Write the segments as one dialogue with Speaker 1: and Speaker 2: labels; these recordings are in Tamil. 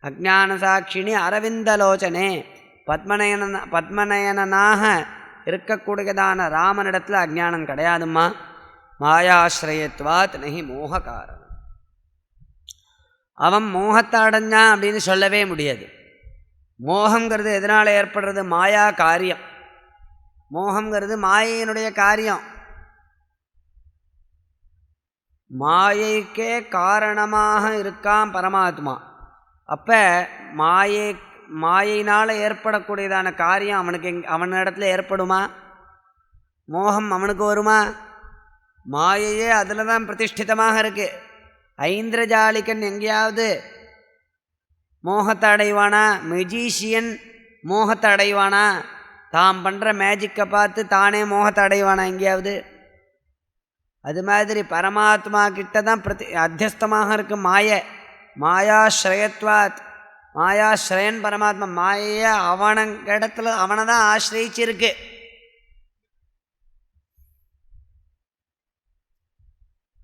Speaker 1: அஜ்ஞான சாட்சினி அரவிந்தலோச்சனே பத்மநயனாக இருக்கக்கூடியதான ராமனிடத்தில் அஜ்ஞானம் கிடையாதும்மா. மாயாஸ்ரயத்வாத் நஹி மோக காரணம். அவன் மோகத்தை அடைஞ்சான் அப்படின்னு சொல்லவே முடியாது. மோகங்கிறது எதனால் ஏற்படுறது? மாயா காரியம். மோகங்கிறது மாயையினுடைய காரியம். மாயைக்கே காரணமாக இருக்கான் பரமாத்மா. அப்போ மாயினால் ஏற்படக்கூடியதான காரியம் அவனிடத்துல ஏற்படுமா? மோகம் அவனுக்கு வருமா? மாயையே அதில் தான் பிரதிஷ்டிதமாக இருக்குது. ஐந்திரஜாலிகன் எங்கேயாவது மோகத்தை அடைவானா? மெஜிஷியன் மோகத்தை அடைவானா? தாம் பண்ணுற மேஜிக்கை பார்த்து தானே மோகத்தை அடைவானா எங்கேயாவது? அது மாதிரி பரமாத்மா கிட்ட தான் அத்தியஸ்தமாக இருக்குது மாயை. மாயாஸ்ரயத்வாத். மாயாஸ்ரயன் பரமாத்மா. மாயையை இடத்துல அவனை தான் ஆசிரியிச்சிருக்கு.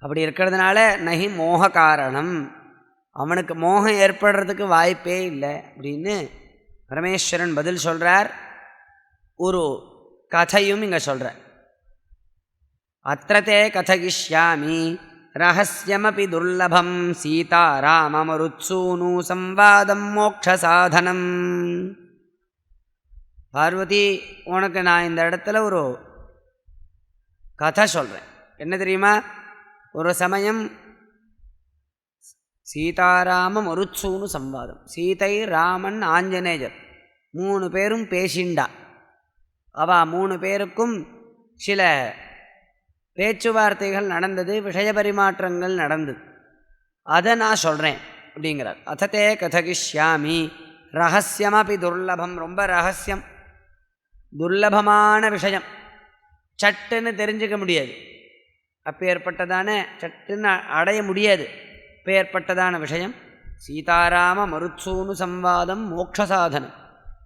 Speaker 1: அப்படி இருக்கிறதுனால நஹி மோக காரணம், அவனுக்கு மோகம் ஏற்படுறதுக்கு வாய்ப்பே இல்லை அப்படின்னு பரமேஸ்வரன் பதில் சொல்கிறார். ஒரு கதையும் இங்கே சொல்கிறார். அத்ரதே கதயிஷ்யாமி ரகசியமபி துர்லபம் சீதாராமமருத்சூனு சம்வாதம் மோக்ஷசாதனம். பார்வதி, உனக்கு நான் இந்த இடத்துல ஒரு கதை சொல்கிறேன். என்ன தெரியுமா? ஒரு சமயம் சீதாராமம் மருத்சூனு சம்வாதம். சீதை, ராமன், ஆஞ்சநேயர் 3 பேரும் பேசிண்டா. அவள் 3 பேருக்கும் சில பேச்சுவார்த்தைகள் நடந்தது, விஷய பரிமாற்றங்கள் நடந்தது. அதை நான் சொல்கிறேன் அப்படிங்கிறார். அததே கதகிஷ்யாமி ரகசியமபி துர்லபம். ரொம்ப ரகசியம், துர்லபமான விஷயம், சட்டுன்னு தெரிஞ்சுக்க முடியாது. அப்பேற்பட்டதான சட்டுன்னு அடைய முடியாது. அப்பேற்பட்டதான விஷயம். சீதாராம மருத்சூனு சம்வாதம் மோக்ஷசாதனம்.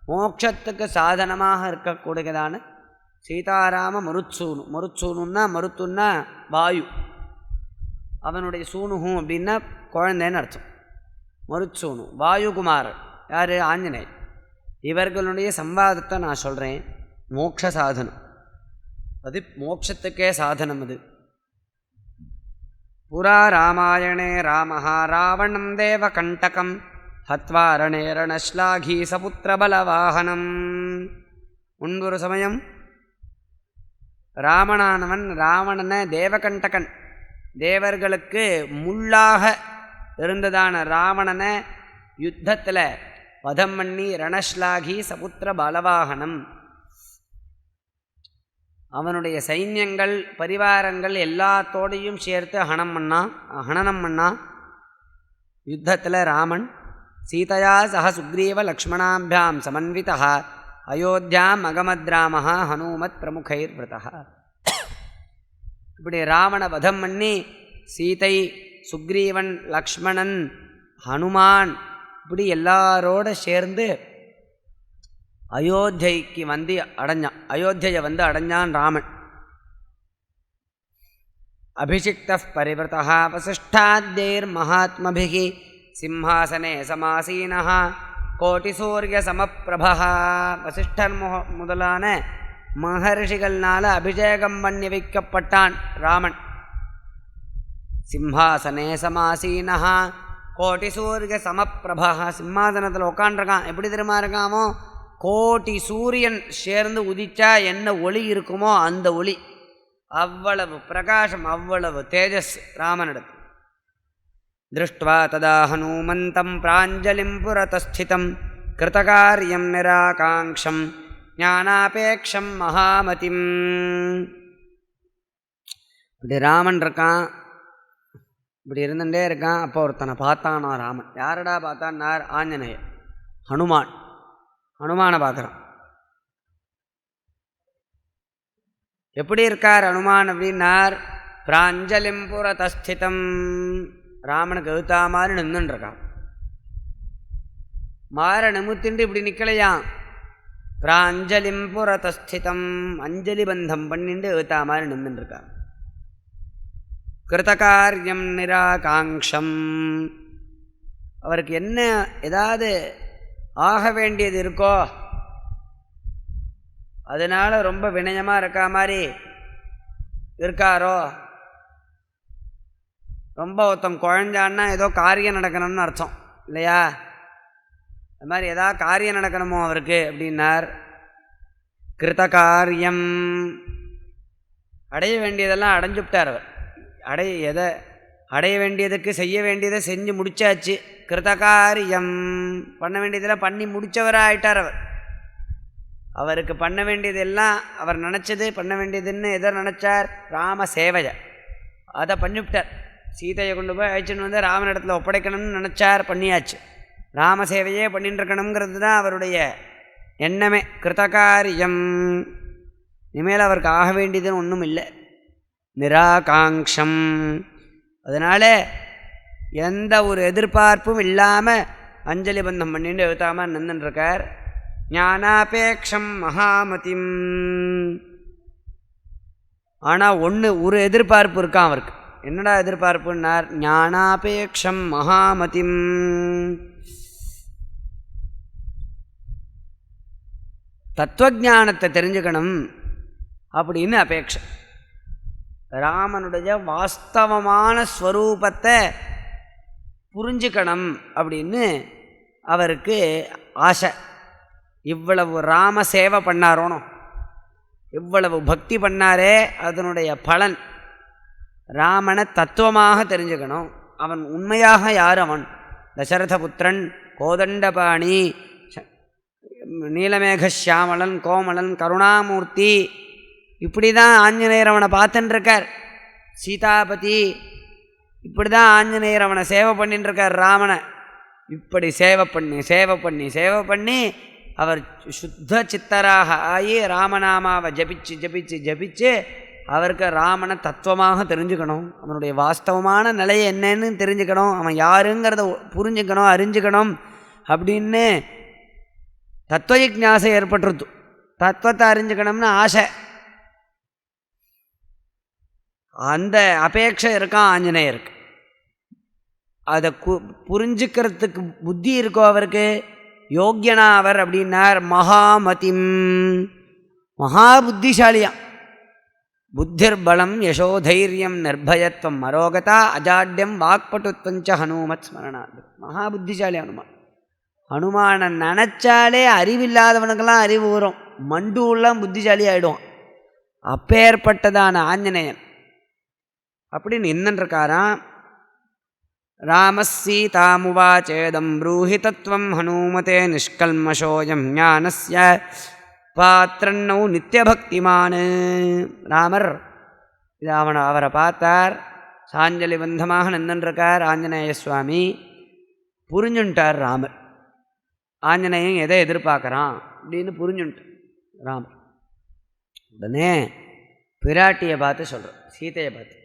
Speaker 1: மோட்சத்துக்கு சாதனமாக இருக்கக்கூடியதான சீதாராம மருத்சூனு. மருத்சூனுன்னா மருத்துன்னா வாயு. அவனுடைய சூனுகும் அப்படின்னா குழந்தைன்னு அர்த்தம். மருத்சூனு வாயுகுமாரன். யார்? ஆஞ்சநேயர். இவர்களுடைய சம்வாதத்தை நான் சொல்கிறேன். மோட்ச சாதனம், அது மோட்சத்துக்கே சாதனம். அது புரா ராமாயணே ராமஹ ராவணம் தேவகண்டகம் ஹத்வா ரணே ரணஸ்லாகி சபுத்திரபலவாகனம். முன்பொரு சமயம் ராவணனை தேவகண்டகன், தேவர்களுக்கு முள்ளாக இருந்ததான ராவணனை யுத்தத்தில் வதம் பண்ணி ரணஸ்லாகி சபுத்திர பலவாகனம், அவனுடைய சைன்யங்கள் பரிவாரங்கள் எல்லாத்தோடையும் சேர்த்து ஹனனம் பண்ணா. யுத்தத்தில் ராமன் சீதையா சக சுக்ரீவ லக்ஷ்மணாபியாம் சமன்விதா அயோத்தியாம் அகமத்ராமஹ ஹனுமத் பிரமுகைர் விரதா. இப்படி ராவண வதம் பண்ணி சீதை, சுக்ரீவன், லக்ஷ்மணன், ஹனுமான் இப்படி எல்லாரோட சேர்ந்து அயோத்தியைக்கு வந்து அடைஞ்சான். அயோத்தியை வந்து அடைஞ்சான் ராமன். அபிஷிக்த பரிவிரதா வசிஷ்டாத்யைர் மகாத்மபிகி சிம்ஹாசனே சமாசீனஹ கோட்டிசூரிய சமப்பிரபா. வசிஷ்டர் முதலான மகர்ஷிகள்னால அபிஷேகம் பண்ணி வைக்கப்பட்டான் ராமன். சிம்ஹாசனே சமாசீனஹ கோட்டிசூரிய சமப்பிரபா. சிம்மாசனத்தில் உட்காண்டிருக்கான். எப்படி தெரியுமா இருக்காமோ? கோட்டி சூரியன் சேர்ந்து உதிச்சா என்ன ஒளி இருக்குமோ அந்த ஒளி. அவ்வளவு பிரகாசம், அவ்வளவு தேஜஸ் ராமனிடத்து. திருஷ்ட்வா ததா ஹனுமந்தம் பிராஞ்சலிம் புரதஸ்திதம் கிருதகாரியம் நிராகாங்க்ஷம் ஞானாபேக்ஷம் மகாமதிம். இப்படி ராமன் இருக்கான், இப்படி இருந்துட்டே இருக்கான். அப்போ ஒருத்தனை பார்த்தானா ராமன். யாரடா பார்த்தான்னார்? ஆஞ்சநேயர், ஹனுமான். ஹனுமானை பார்க்குறான். எப்படி இருக்கார் ஹனுமான் அப்படின்னார்? பிராஞ்சலிம் புரதஸ்திதம். ராமனுக்கு எழுத்தா மாதிரி நின்றுருக்கான். மாற நிமித்திண்டு இப்படி நிற்கலையாம். பிராஞ்சலிம் புரதஸ்திதம், அஞ்சலி பந்தம் பண்ணிட்டு எழுத்தா மாதிரி நின்றுருக்கான். கிருதகாரியம் நிராகாங்க்ஷம், அவருக்கு என்ன ஏதாவது ஆக வேண்டியது இருக்கோ அதனால் ரொம்ப வினயமாக இருக்கா மாதிரி இருக்காரோ, ரொம்ப ஒருத்தம் குழஞ்சான்னா ஏதோ காரியம் நடக்கணும்னு அர்த்தம் இல்லையா? அது மாதிரி ஏதாவது காரியம் நடக்கணுமோ அவருக்கு அப்படின்னார். கிருத காரியம், அடைய வேண்டியதெல்லாம் அடைஞ்சுவிட்டார் அவர். அடைய வேண்டியதுக்கு செய்ய வேண்டியதை செஞ்சு முடிச்சாச்சு. கிருத காரியம், பண்ண வேண்டியதெல்லாம் பண்ணி முடித்தவராகிட்டார் அவர். அவருக்கு பண்ண வேண்டியதெல்லாம் அவர் நினச்சது பண்ண வேண்டியதுன்னு எதை நினச்சார்? ராம சேவையை, அதை பண்ணிவிட்டார். சீதையை கொண்டு போய் அழைச்சின்னு வந்து ராமனிடத்தில் ஒப்படைக்கணும்னு நினச்சார், பண்ணியாச்சு. ராம சேவையே பண்ணிட்டு இருக்கணுங்கிறது தான் அவருடைய எண்ணமே. கிருதகாரியம், இனிமேல் அவருக்கு ஆக வேண்டியதுன்னு ஒன்றும் இல்லை. நிராகாங்ஷம், அதனால் எந்த ஒரு எதிர்பார்ப்பும் இல்லாமல் அஞ்சலி பந்தம் பண்ணிட்டு எழுத்தாமல் நின்றுருக்கார். ஞானாபேக்ஷம் மகாமதிம், ஆனால் ஒரு எதிர்பார்ப்பு இருக்கான் அவருக்கு. என்னடா எதிர்பார்ப்புன்னார்? ஞானாபேக்ஷம் மகாமதிம், தத்துவஞானத்தை தெரிஞ்சுக்கணும் அப்படின்னு அபேட்சை. ராமனுடைய வாஸ்தவமான ஸ்வரூபத்தை புரிஞ்சுக்கணும் அப்படின்னு அவருக்கு ஆசை. இவ்வளவு ராம சேவை பண்ணாரோனோ, இவ்வளவு பக்தி பண்ணாரே, அதனுடைய பலன் ராமனை தத்துவமாக தெரிஞ்சுக்கணும். அவன் உண்மையாக யார்? அவன் தசரதபுத்திரன், கோதண்டபாணி, நீலமேகஷியாமலன், கோமலன், கருணாமூர்த்தி, இப்படி தான் ஆஞ்சநேயர் அவனை பார்த்துட்டுருக்கார். சீதாபதி, இப்படி தான் ஆஞ்சநேயர் அவனை சேவை பண்ணிட்டுருக்கார். ராமனை இப்படி சேவை பண்ணி அவர் சுத்த சித்தராக ஆகி ராமநாமாவை ஜபிச்சு அவருக்கு ராமனை தத்துவமாக தெரிஞ்சுக்கணும். அவனுடைய வாஸ்தவமான நிலையை என்னன்னு தெரிஞ்சுக்கணும். அவன் யாருங்கிறத புரிஞ்சுக்கணும், அறிஞ்சுக்கணும் அப்படின்னு தத்துவ ஜிக்ஞாசை ஏற்பட்டுருது. தத்துவத்தை அறிஞ்சுக்கணும்னு ஆசை, அந்த அபேட்சை இருக்கான் ஆஞ்சநேயருக்கு. அதை புரிஞ்சுக்கிறதுக்கு புத்தி இருக்கோ அவருக்கு. யோக்கியனா அவர் அப்படின்னார். மகாமதிம், மகா புத்திசாலியாம். புத்திர்பலம் யசோதைரியம் நிர்பயத்வம் மரோகதா அஜாட்யம் வாக்பட்டுத்வஞ்ச ஹனுமத் ஸ்மரணாத். மகா புத்திசாலி ஹனுமான். ஹனுமானை நினச்சாலே அறிவில்லாதவனுக்கெல்லாம் அறிவு வரும், மண்டுலாம் புத்திசாலி ஆகிடுவான். அப்பேற்பட்டதான ஆஞ்சநேயன் அப்படின்னு என்னன்றிருக்காராம். ராமசீதாமுவாச்சேதம் ப்ரூஹி தத்துவம் ஹனுமதே நிஷ்கல்மஷோயம் ஞானஸ்ய பாத்திரன்னௌ நித்தியபக்திமான். ராமர் இது அவரை பார்த்தார், சாஞ்சலி பந்தமாக நின்றுருக்கார் ஆஞ்சநேய சுவாமி. புரிஞ்சுட்டார் ராமர், ஆஞ்சநேயன் எதை எதிர்பார்க்குறான் அப்படின்னு புரிஞ்சுட்டார் ராமர். உடனே பிராட்டியை பார்த்து சொல்கிறோம், சீதையை பார்த்து,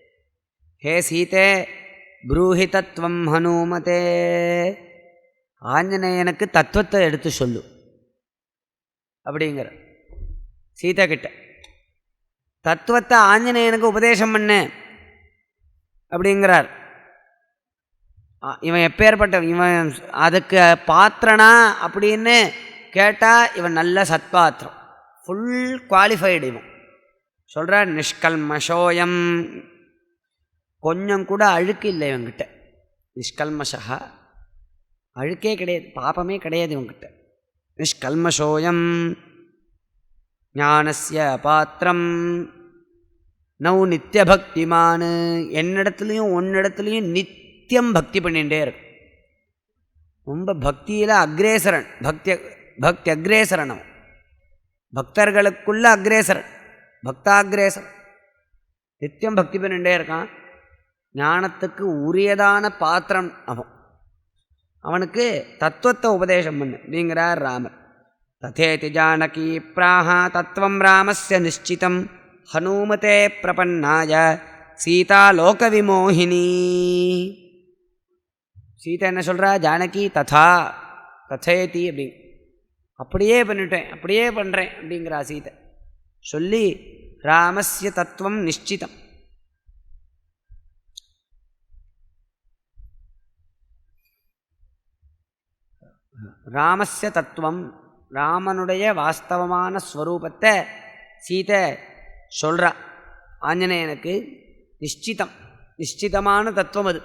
Speaker 1: ஹே சீதே ப்ரூஹி தத்துவம் ஹனுமதே, ஆஞ்சநேயனுக்கு தத்துவத்தை எடுத்து சொல்லு அப்படிங்கிற சீதை கிட்ட. தத்துவத்தை ஆஞ்சநேயனுக்கு உபதேசம் பண்ணு அப்படிங்கிறார். இவன் எப்பேற்பட்ட இவன், அதுக்கு பாத்திரனா அப்படின்னு கேட்டால் இவன் நல்ல சத்பாத்திரம், ஃபுல் குவாலிஃபைடு. இவன் சொல்கிறார் நிஷ்கல்மஷோயம், கொஞ்சம் கூட அழுக்கு இல்லை இவங்கிட்ட. நிஷ்கல்மஷா, அழுக்கே கிடையாது, பாபமே கிடையாது இவங்கிட்ட. நிஷ்கல்மஷோயம் ஞானஸ்ய பாத்திரம் நௌ நித்தியபக்திமான், என்னிடத்துலையும் உன்னிடத்துலையும் நித்தியம் பக்தி பண்ணிகிட்டே இருக்கும். ரொம்ப பக்தியில் அக்ரேசரன், பக்தி அக்ரேசரன். அவன் பக்தர்களுக்குள்ள அக்ரேசரன், பக்தாகிரேசரன். நித்தியம் பக்தி பண்ணிகிட்டே இருக்கான். ஞானத்துக்கு உரியதான பாத்திரம் அவன். அவனுக்கு தத்துவத்தை உபதேசம் பண்ணு அப்படிங்கிறார் ராமர். ததேதி ஜானகி பிராஹா தத்துவம் ராமஸ்ய நிச்சிதம் ஹனுமதே பிரபன்னாய சீதா லோக விமோகினி. சீதா என்ன சொல்கிறா? ஜானகி ததா ததேதி அப்படி, அப்படியே பண்ணிட்டேன், அப்படியே பண்ணுறேன் அப்படிங்கிறா சீதை. சொல்லி ராமஸ்ய தத்துவம் நிச்சிதம், ராமஸ்ய தத்துவம், ராமனுடைய வாஸ்தவமான ஸ்வரூபத்தை சீதை சொல்கிறா. ஆஞ்சநேயனுக்கு நிச்சிதமான தத்துவம் அது.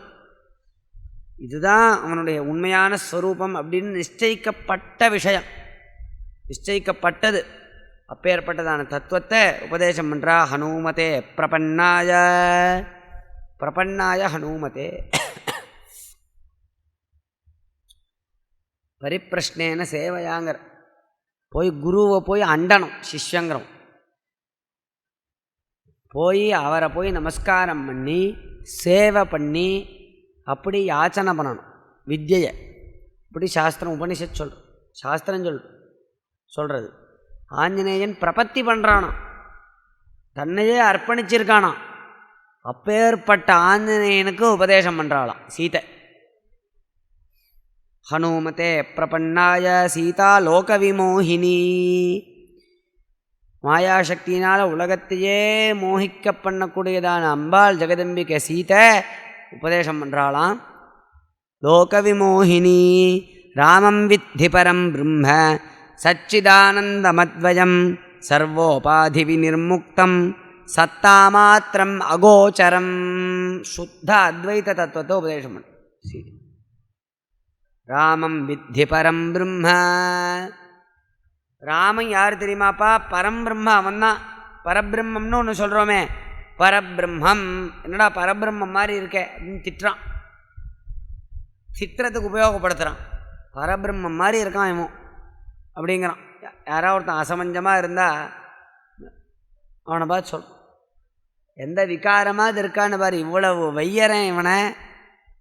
Speaker 1: இதுதான் அவனுடைய உண்மையான ஸ்வரூபம் அப்படின்னு நிச்சயிக்கப்பட்ட விஷயம், நிச்சயிக்கப்பட்டது. அப்பேற்பட்டதான தத்துவத்தை உபதேசம் பண்ணுறா. ஹனுமதே பிரபன்னாய ஹனுமதே பரிப்பிரஷ்னேன சேவையாங்கிற. போய் குருவை போய் அண்டணும், சிஷ்யங்கிறோம். போய் அவரை போய் நமஸ்காரம் பண்ணி சேவை பண்ணி அப்படி யாச்சனை பண்ணணும். வித்யை இப்படி சாஸ்திரம் உபனிஷத் சாஸ்திரம் சொல்கிறது. ஆஞ்சநேயன் பிரபத்தி பண்ணுறானோ, தன்னையே அர்ப்பணிச்சிருக்கானோ. அப்பேற்பட்ட ஆஞ்சநேயனுக்கு உபதேசம் பண்ணுறாளாம் சீதை. ஹனுமதே பிரபன்னாய சீதா லோக விமோகினி. மாயாசக்தியினால் உலகத்தையே மோகிக்க பண்ணக்கூடியதான அம்பாள் ஜெகதம்பிகை சீதை உபதேசம் பண்ணுறாளாம். லோக விமோகினி ராமம் வித்தி பரம் பிரம்ம சச்சிதானந்தமத்வயம் சர்வோபாதி விநிர்முக்தம் சத்தாமாத்திரம் அகோச்சரம். சுத்த அத்வைத தத்துவத்தை உபதேசம் பண்ண சீதை. ராமம் வித்தி பரம் பிரம்ம. ராமன் யார் தெரியுமாப்பா? பரம்பிரம்ம. அவன்தான் பரபிரம்மம்னு ஒன்று சொல்கிறோமே, பரபிரம்மம். என்னடா பரபிரம்மம் மாதிரி இருக்க அப்படின்னு திட்டுறான். திட்டுறதுக்கு உபயோகப்படுத்துகிறான். பரபிரம்மம் மாதிரி இருக்கான் இவன் அப்படிங்கிறான். யாராவது ஒருத்தன் அசமஞ்சமாக இருந்தால் அவனை பார்த்து சொல், எந்த விகாரமாக இருக்கான்னு பாரு, இவ்வளவு வையறேன் இவனை,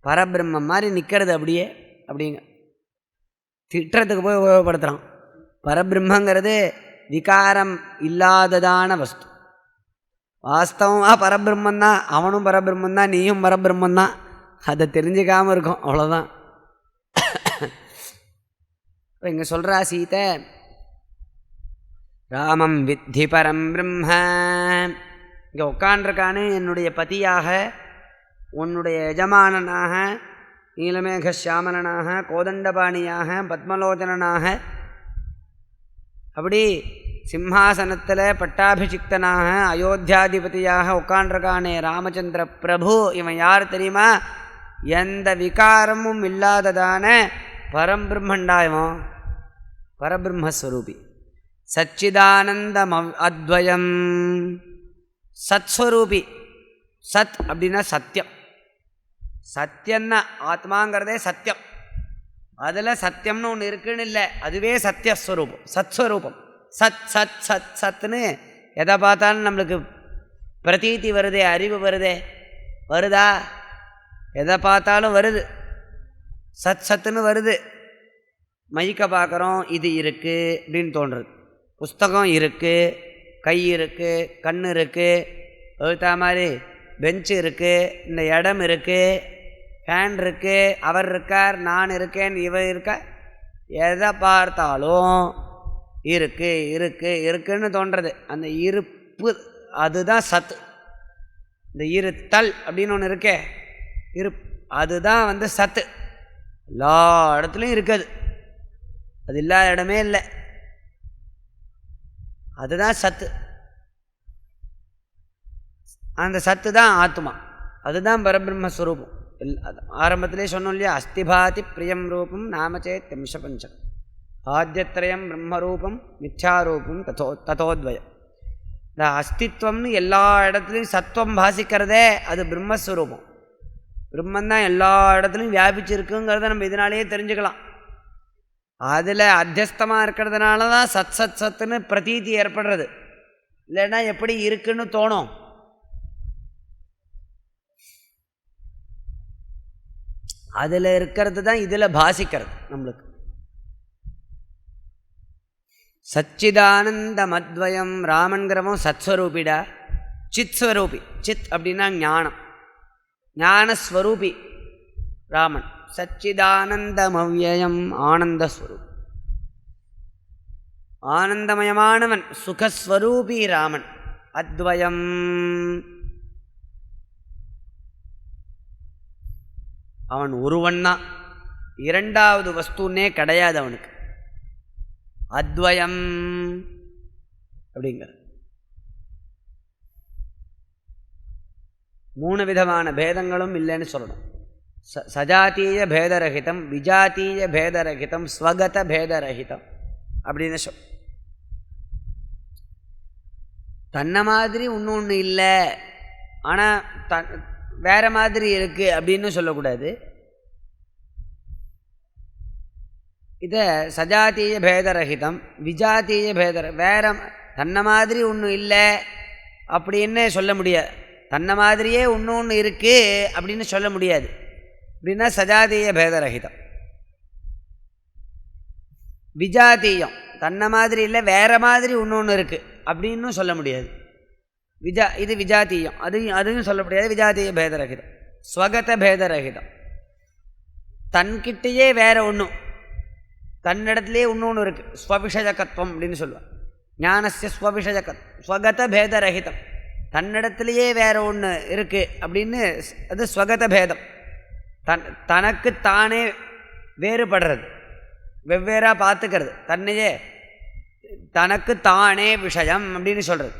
Speaker 1: பரபிரம்மம் மாதிரி நிற்கிறது அப்படியே அப்படிங்க. திட்டுறதுக்கு போய் உபயோகப்படுத்துகிறான். பரபிரம்மங்கிறது விகாரம் இல்லாததான வஸ்து. வாஸ்தவமாக பரபிரம்மந்தான், அவனும் பரபிரம்மந்தான், நீயும் பரபிரம்மந்தான். அதை தெரிஞ்சுக்காமல் இருக்கும், அவ்வளோதான். இப்போ இங்கே சொல்கிறா சீதை, ராமம் வித்தி பரம் பிரம்ம. இங்கே உட்காண்டிருக்கானு என்னுடைய பதியாக, உன்னுடைய எஜமானனாக, நீலமேக சியாமலனாக, கோதண்டபாணியாக, பத்மலோச்சனனாக, அப்படி சிம்ஹாசனத்தில் பட்டாபிஷிக்தனாக அயோத்தியாதிபதியாக உட்காண்டிருக்கானே ராமச்சந்திர பிரபு. இவன் யார் தெரியுமா? எந்த விகாரமும் இல்லாததான பரம்பிரம்மண்டா. இவன் பரபிரம்மஸ்வரூபி, சச்சிதானந்தம் அத்வயம், சத்ஸ்வரூபி. சத் அப்படின்னா சத்தியம். சத்தியம்னா ஆத்மாங்கிறதே சத்தியம். அதில் சத்தியம்னு ஒன்று இருக்குன்னு இல்லை, அதுவே சத்தியஸ்வரூபம், சத்ஸ்வரூபம். சத் சத் சத் சத்துன்னு எதை பார்த்தாலும் நம்மளுக்கு பிரதீதி வருதே, அறிவு வருதா? எதை பார்த்தாலும் வருது, சத் சத்துன்னு வருது. மைக்க பார்க்குறோம், இது இருக்குது அப்படின்னு தோன்றுறது. புஸ்தகம் இருக்குது, கை இருக்குது, கண் இருக்குது, எழுத்தா மாதிரி பெஞ்சு இருக்குது, இந்த இடம் இருக்குது, ஃபேன் இருக்குது, அவர் இருக்கார், நான் இருக்கேன், இவர் இருக்க, எதை பார்த்தாலும் இருக்குன்னு தோன்றது. அந்த இருப்பு அதுதான் சத்து. இந்த இருத்தல் அப்படின்னு ஒன்று இருக்கே, அதுதான் சத்து. எல்லா இடத்துலையும் இருக்குது, அது இல்லாத இடமே இல்லை. அதுதான் சத்து. அந்த சத்து தான் ஆத்மா, அதுதான் பரபிரம்மஸ்வரூபம். ஆரம்பத்திலே சொன்னோம் இல்லையா, அஸ்திபாதி பிரியம் ரூபம் நாமச்சேத் திம்சபஞ்சம் ஆத்யத்ரயம் பிரம்மரூபம் மித்யாரூபம் ததோத்வயம். இந்த அஸ்தித்வம்னு எல்லா இடத்துலையும் சத்துவம் பாசிக்கிறதே அது பிரம்மஸ்வரூபம். பிரம்மந்தான் எல்லா இடத்துலையும் வியாபிச்சிருக்குங்கிறத நம்ம இதனாலேயே தெரிஞ்சுக்கலாம். அதில் அத்தியஸ்தமாக இருக்கிறதுனால தான் சத் சத் சத்துன்னு பிரதீதி ஏற்படுறது. இல்லைன்னா எப்படி இருக்குன்னு தோணும். அதில் இருக்கிறது தான் இதில் பாசிக்கிறது நம்மளுக்கு. சச்சிதானந்தமத்வயம். ராமன்கிறவன் சத்ஸ்வரூபிடா, சித் ஸ்வரூபி. சித் அப்படின்னா ஞானம், ஞானஸ்வரூபி ராமன். சச்சிதானந்தமவ்யயம், ஆனந்தஸ்வரூபி, ஆனந்தமயமானவன், சுகஸ்வரூபி ராமன். அத்வயம், அவன் ஒருவன்னா, இரண்டாவது வஸ்துன்னே கிடையாது அவனுக்கு. அத்வயம் அப்படிங்கிற 3 விதமான பேதங்களும் இல்லைன்னு சொல்லணும். சஜாத்தீய பேதரகிதம், விஜாத்தீய பேதரகிதம், ஸ்வகத பேதரகிதம் அப்படின்னு சொல். தன்னை மாதிரி இன்னொன்று இல்லை, ஆனால் வேற மாதிரி இருக்குது அப்படின்னு சொல்லக்கூடாது. இதை சஜாத்தீய பேதரகிதம், விஜாத்தீய வேற தன்னை மாதிரி ஒன்றும் இல்லை அப்படின்னு சொல்ல முடியாது. தன்னை மாதிரியே ஒன்று இருக்குது அப்படின்னு சொல்ல முடியாது. அப்படின்னா சஜாத்தீய பேதரகிதம். விஜாத்தீயம், தன்னை மாதிரி இல்லை வேற மாதிரி ஒன்று இருக்குது அப்படின்னு சொல்ல முடியாது. இது விஜாத்தீயம், அதையும் சொல்ல முடியாது. விஜாத்தீய பேதரகிதம். ஸ்வகத பேதரகிதம், தன்கிட்டயே வேற ஒன்றும், தன்னிடத்துலேயே ஒன்று இருக்குது. ஸ்வவிஷயகத்துவம் அப்படின்னு சொல்லுவாள். ஞானஸ்ய ஸ்வகத பேதரகிதம், தன்னிடத்துலேயே வேற ஒன்று இருக்குது அப்படின்னு, அது ஸ்வகத பேதம். தனக்குத்தானே வேறுபடுறது, வெவ்வேறாக பார்த்துக்கிறது, தன்னையே தனக்குத்தானே விஷயம் அப்படின்னு சொல்கிறது.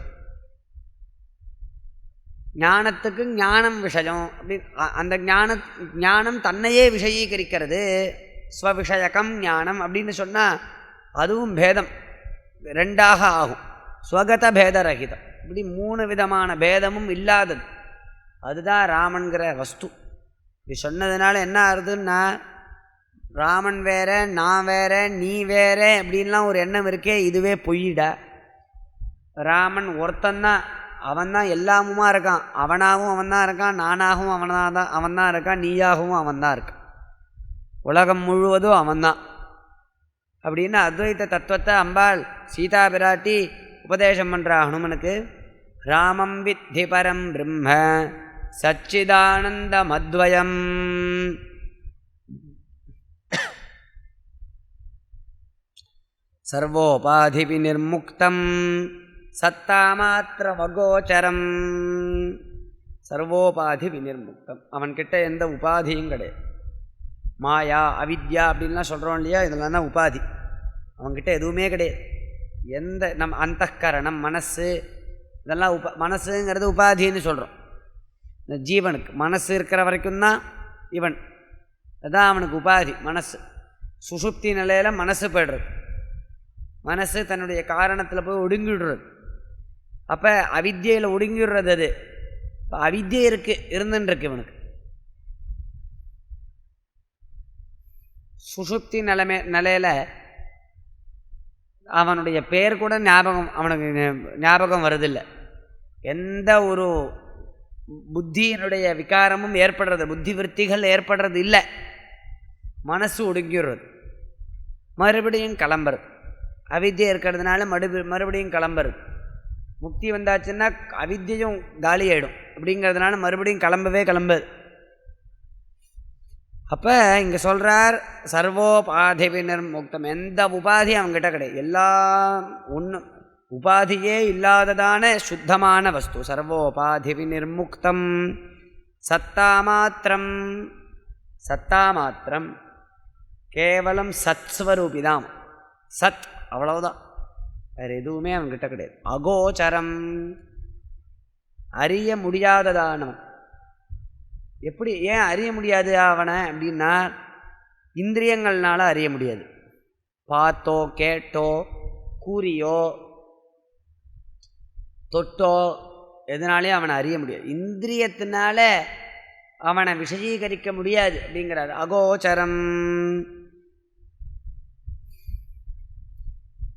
Speaker 1: ஞானத்துக்கு ஞானம் விஷயம் அப்படி, அந்த ஞானம் தன்னையே விஷயீகரிக்கிறது. ஸ்வவிஷயகம் ஞானம் அப்படின்னு சொன்னால் அதுவும் பேதம், ரெண்டாக ஆகும். ஸ்வகத பேதரகிதம். இப்படி 3 விதமான பேதமும் இல்லாதது, அதுதான் ராமன்கிற வஸ்து. இது சொன்னதுனால என்ன ஆகுதுன்னா, ராமன் வேற, நான் வேற, நீ வேற அப்படின்லாம் ஒரு எண்ணம் இருக்கே, இதுவே பொய்யிடா. ராமன் ஒருத்தந்தான், அவன்தான் எல்லாமுமா இருக்கான். அவனாகவும் அவன்தான் இருக்கான், நானாகவும் அவன்தான் இருக்கான், நீயாகவும் அவன்தான் இருக்கான், உலகம் முழுவதும் அவன்தான் அப்படின்னு அத்வைத தத்துவத்தை அம்பாள் சீதா பிராட்டி உபதேசம் பண்ணுறா ஹனுமனுக்கு. ராமம் வித்தி பரம் பிரம்ம சச்சிதானந்தமத்வயம் சர்வோபாதி விநிர்முக்தம் சத்தாமாத்திரமகோச்சரம். சர்வோபாதி விநிர்முக்தம், அவன்கிட்ட எந்த உபாதியும் கிடையாது. மாயா அவித்யா அப்படின்லாம் சொல்கிறோம் இல்லையா, இதெல்லாம் தான் உபாதி. அவங்ககிட்ட எதுவுமே கிடையாது. எந்த அந்தக்கரணம், மனசு, இதெல்லாம் மனசுங்கிறது உபாதின்னு சொல்கிறோம். இந்த ஜீவனுக்கு மனசு இருக்கிற வரைக்கும் தான் இவன், அதுதான் அவனுக்கு உபாதி. மனசு சுஷுப்தி நிலையில் மனசு போய்டுறது, மனசு தன்னுடைய காரணத்தில் போய் ஒடுங்கிடுறது. அப்போ அவித்யையில் ஒடுங்கிடுறது. அது இப்போ அவித்யை இருந்துருக்கு இவனுக்கு. சுஷுப்தி நிலையில் அவனுடைய பேர் கூட அவனுக்கு ஞாபகம் வருதில்லை. எந்த ஒரு புத்தியினுடைய விகாரமும் ஏற்படுறது, புத்தி விருத்திகள் ஏற்படுறது இல்லை. மனசு ஒடுங்கிடுறது, மறுபடியும் கிளம்புறது. அவித்யை இருக்கிறதுனால மறுபடியும் கிளம்புறது. முக்தி வந்தாச்சுன்னா அவித்யையும் காலியாயிடும் அப்படிங்கிறதுனால மறுபடியும் கிளம்புது. அப்போ இங்கே சொல்கிறார் சர்வோபாதி விநிர்முக்தம், எந்த உபாதி அவங்ககிட்ட கிடையாது. எல்லாம் ஒன்றும் உபாதியே இல்லாததான சுத்தமான வஸ்து. சர்வோபாதி விநிர்முக்தம் சத்தாமாத்திரம், சத்தாமாத்திரம் கேவலம் சத்ஸ்வரூபிதான். சத், அவ்வளவுதான், வேறு எதுவுமே அவன்கிட்ட கிடையாது. அகோச்சரம், அறிய முடியாததானவன். எப்படி, ஏன் அறிய முடியாது அவனை அப்படின்னா, இந்திரியங்கள்னால அறிய முடியாது. பார்த்தோ கேட்டோ கூறியோ தொட்டோ எதனாலே அவனை அறிய முடியாது. இந்திரியத்தினால அவனை விஷயீகரிக்க முடியாது அப்படிங்கிறார். அகோச்சரம்.